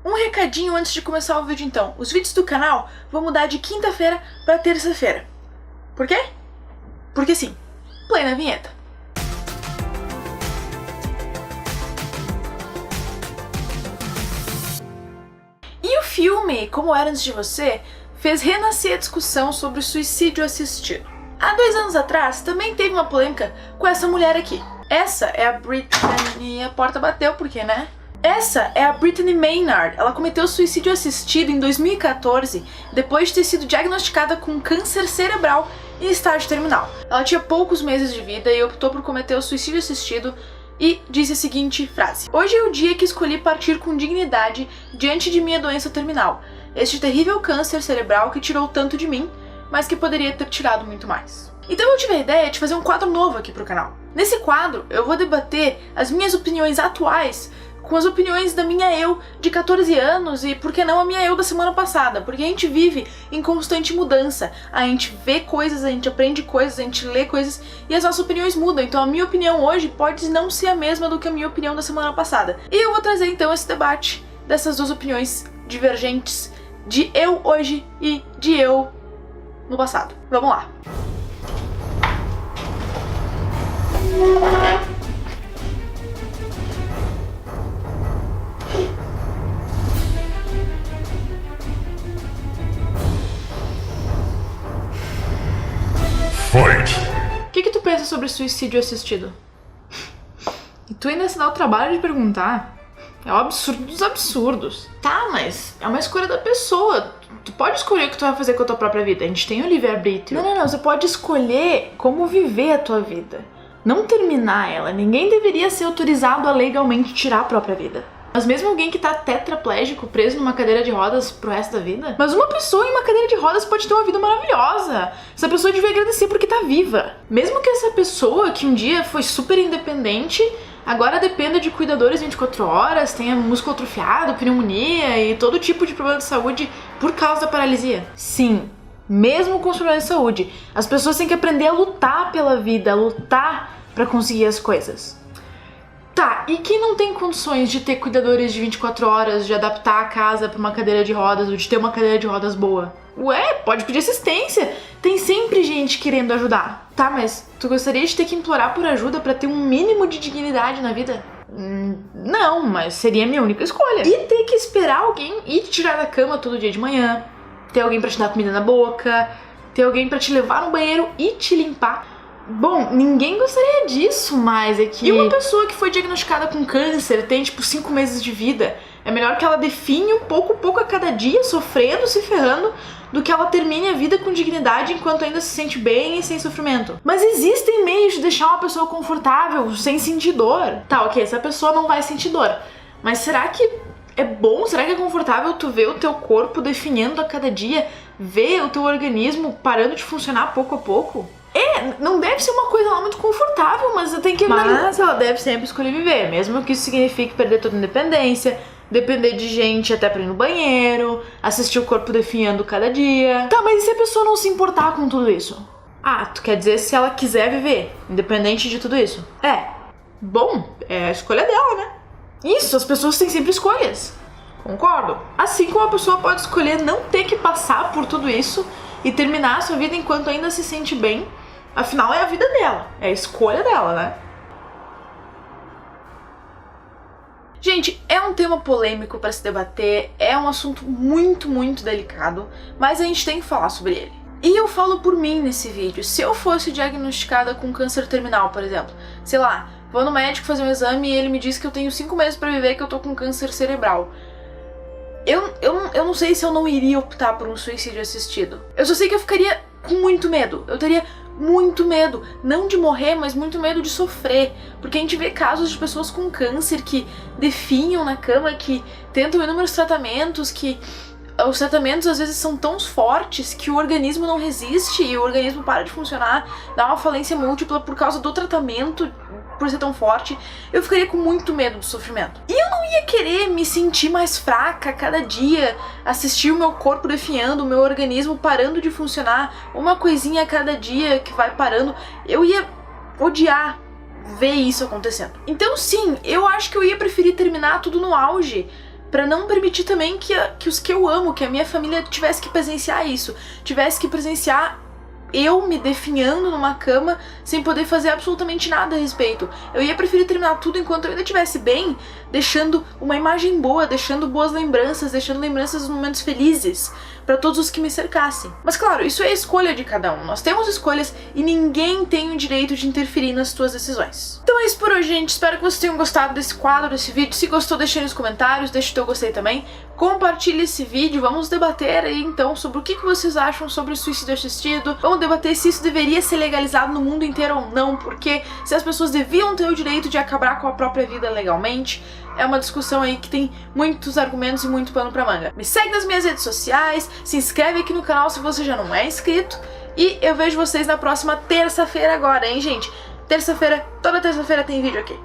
Um recadinho antes de começar o vídeo então. Os vídeos do canal vão mudar de quinta-feira para terça-feira. Por quê? Porque sim. Play na vinheta. E o filme Como Era Antes de Você fez renascer a discussão sobre o suicídio assistido. Há 2 anos atrás também teve uma polêmica com essa mulher aqui. Essa é a Brittany... A porta bateu, por quê, né? Essa é a Brittany Maynard. Ela cometeu suicídio assistido em 2014, depois de ter sido diagnosticada com câncer cerebral em estágio terminal. Ela tinha poucos meses de vida e optou por cometer o suicídio assistido e disse a seguinte frase: "Hoje é o dia que escolhi partir com dignidade diante de minha doença terminal. Este terrível câncer cerebral que tirou tanto de mim, mas que poderia ter tirado muito mais." Então eu tive a ideia de fazer um quadro novo aqui pro canal. Nesse quadro eu vou debater as minhas opiniões atuais com as opiniões da minha eu de 14 anos e, por que não, a minha eu da semana passada, porque a gente vive em constante mudança, a gente vê coisas, a gente aprende coisas, a gente lê coisas e as nossas opiniões mudam, então a minha opinião hoje pode não ser a mesma do que a minha opinião da semana passada. E eu vou trazer então esse debate dessas duas opiniões divergentes de eu hoje e de eu no passado. Vamos lá! O que tu pensa sobre suicídio assistido? E tu ainda se dá o trabalho de perguntar? É o absurdo dos absurdos. Tá, mas é uma escolha da pessoa. Tu pode escolher o que tu vai fazer com a tua própria vida. A gente tem o livre-arbítrio. Não. Você pode escolher como viver a tua vida. Não terminar ela. Ninguém deveria ser autorizado a legalmente tirar a própria vida. Mas mesmo alguém que tá tetraplégico, preso numa cadeira de rodas pro resto da vida? Mas uma pessoa em uma cadeira de rodas pode ter uma vida maravilhosa. Essa pessoa devia agradecer porque tá viva. Mesmo que essa pessoa, que um dia foi super independente, agora dependa de cuidadores 24 horas, tenha músculo atrofiado, pneumonia e todo tipo de problema de saúde por causa da paralisia. Sim, mesmo com os problemas de saúde, as pessoas têm que aprender a lutar pela vida, a lutar pra conseguir as coisas. Tá, e quem não tem condições de ter cuidadores de 24 horas, de adaptar a casa pra uma cadeira de rodas ou de ter uma cadeira de rodas boa? Ué, pode pedir assistência. Tem sempre gente querendo ajudar. Tá, mas tu gostaria de ter que implorar por ajuda pra ter um mínimo de dignidade na vida? Não, mas seria a minha única escolha. E ter que esperar alguém ir te tirar da cama todo dia de manhã, ter alguém pra te dar comida na boca, ter alguém pra te levar no banheiro e te limpar. Bom, ninguém gostaria disso, mas é que... E uma pessoa que foi diagnosticada com câncer, tem tipo 5 meses de vida, é melhor que ela define um pouco a cada dia, sofrendo, se ferrando, do que ela termine a vida com dignidade enquanto ainda se sente bem e sem sofrimento. Mas existem meios de deixar uma pessoa confortável, sem sentir dor. Tá, ok, essa pessoa não vai sentir dor, mas será que é bom, será que é confortável tu ver o teu corpo definhando a cada dia, ver o teu organismo parando de funcionar pouco a pouco? Não deve ser uma coisa lá muito confortável, mas tem que... Mas ela deve sempre escolher viver, mesmo que isso signifique perder toda a independência, depender de gente até pra ir no banheiro, assistir o corpo definhando cada dia. Tá, mas e se a pessoa não se importar com tudo isso? Ah, tu quer dizer se ela quiser viver, independente de tudo isso? Bom, é a escolha dela, né? Isso, as pessoas têm sempre escolhas. Concordo. Assim como a pessoa pode escolher não ter que passar por tudo isso e terminar a sua vida enquanto ainda se sente bem. Afinal, é a vida dela, é a escolha dela, né? Gente, é um tema polêmico para se debater, é um assunto muito delicado, mas a gente tem que falar sobre ele. E eu falo por mim nesse vídeo. Se eu fosse diagnosticada com câncer terminal, por exemplo, sei lá, vou no médico fazer um exame e ele me diz que eu tenho 5 meses para viver, que eu tô com câncer cerebral. Eu não sei se eu não iria optar por um suicídio assistido. Eu só sei que eu ficaria com muito medo. Eu teria muito medo, não de morrer, mas muito medo de sofrer, porque a gente vê casos de pessoas com câncer que definham na cama, que tentam inúmeros tratamentos, que os tratamentos às vezes são tão fortes que o organismo não resiste e o organismo para de funcionar, dá uma falência múltipla por causa do tratamento, por ser tão forte. Eu ficaria com muito medo do sofrimento. E eu não ia querer me sentir mais fraca a cada dia, assistir o meu corpo definhando, o meu organismo parando de funcionar, uma coisinha a cada dia que vai parando. Eu ia odiar ver isso acontecendo. Então sim, eu acho que eu ia preferir terminar tudo no auge, pra não permitir também que os que eu amo, que a minha família tivesse que presenciar isso, tivesse que presenciar eu me definhando numa cama sem poder fazer absolutamente nada a respeito. Eu ia preferir terminar tudo enquanto eu ainda estivesse bem, deixando uma imagem boa, deixando boas lembranças, deixando lembranças dos momentos felizes para todos os que me cercassem. Mas claro, isso é a escolha de cada um. Nós temos escolhas e ninguém tem o direito de interferir nas tuas decisões. Então é isso por hoje, gente. Espero que vocês tenham gostado desse quadro, desse vídeo. Se gostou, deixa aí nos comentários, deixa o teu gostei também. Compartilhe esse vídeo, vamos debater aí então sobre o que vocês acham sobre o suicídio assistido. Vamos debater se isso deveria ser legalizado no mundo inteiro ou não, porque se as pessoas deviam ter o direito de acabar com a própria vida legalmente. É uma discussão aí que tem muitos argumentos e muito pano pra manga. Me segue nas minhas redes sociais, se inscreve aqui no canal se você já não é inscrito, e eu vejo vocês na próxima terça-feira agora, hein, gente? Terça-feira, toda terça-feira tem vídeo aqui.